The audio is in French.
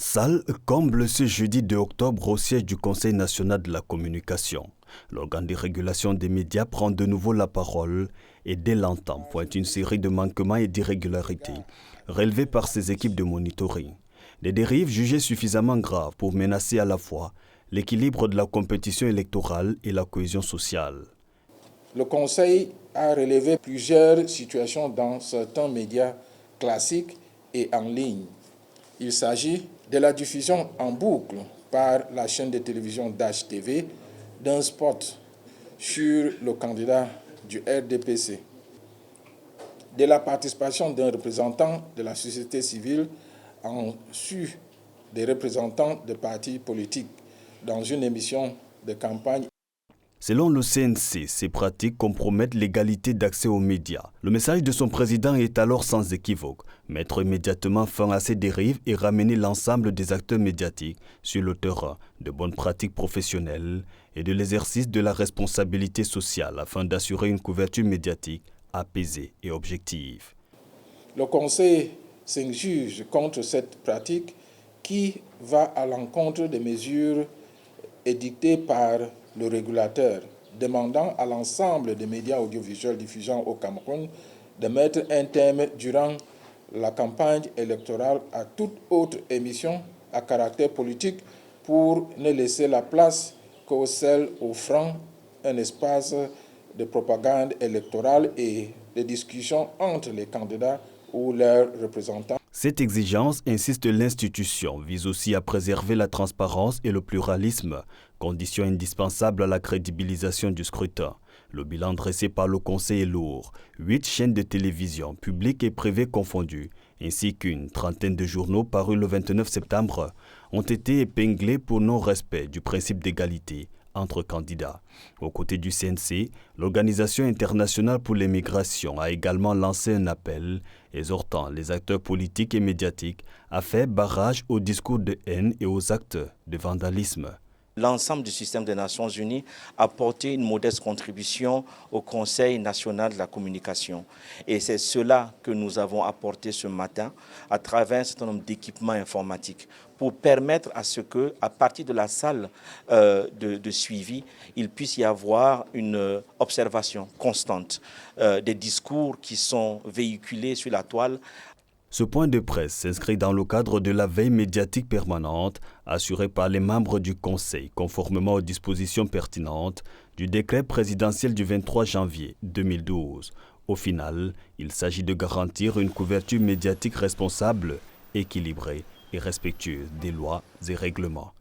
Salle comble ce jeudi 2 octobre au siège du Conseil national de la communication. L'organe de régulation des médias prend de nouveau la parole et dès l'entame pointe une série de manquements et d'irrégularités relevés par ses équipes de monitoring. Des dérives jugées suffisamment graves pour menacer à la fois l'équilibre de la compétition électorale et la cohésion sociale. Le Conseil a relevé plusieurs situations dans certains médias classiques et en ligne. Il s'agit de la diffusion en boucle par la chaîne de télévision DASH-TV d'un spot sur le candidat du RDPC, de la participation d'un représentant de la société civile en sus des représentants de partis politiques dans une émission de campagne. Selon le CNC, ces pratiques compromettent l'égalité d'accès aux médias. Le message de son président est alors sans équivoque. Mettre immédiatement fin à ces dérives et ramener l'ensemble des acteurs médiatiques sur le terrain de bonnes pratiques professionnelles et de l'exercice de la responsabilité sociale afin d'assurer une couverture médiatique apaisée et objective. Le Conseil s'insurge contre cette pratique qui va à l'encontre des mesures édictées par le régulateur, demandant à l'ensemble des médias audiovisuels diffusant au Cameroun de mettre un terme durant la campagne électorale à toute autre émission à caractère politique pour ne laisser la place qu'aux celles offrant un espace de propagande électorale et de discussion entre les candidats ou leurs représentants. Cette exigence, insiste l'institution, vise aussi à préserver la transparence et le pluralisme, condition indispensable à la crédibilisation du scrutin. Le bilan dressé par le Conseil est lourd. 8 chaînes de télévision, publiques et privées confondues, ainsi qu'une trentaine de journaux parus le 29 septembre, ont été épinglés pour non-respect du principe d'égalité entre candidats. Aux côtés du CNC, l'Organisation internationale pour les migrations a également lancé un appel exhortant les acteurs politiques et médiatiques à faire barrage aux discours de haine et aux actes de vandalisme. L'ensemble du système des Nations Unies a apporté une modeste contribution au Conseil national de la communication. Et c'est cela que nous avons apporté ce matin à travers un certain nombre d'équipements informatiques pour permettre à ce que, à partir de la salle de suivi, il puisse y avoir une observation constante des discours qui sont véhiculés sur la toile. Ce point de presse s'inscrit dans le cadre de la veille médiatique permanente assurée par les membres du Conseil, conformément aux dispositions pertinentes du décret présidentiel du 23 janvier 2012. Au final, il s'agit de garantir une couverture médiatique responsable, équilibrée et respectueuse des lois et règlements.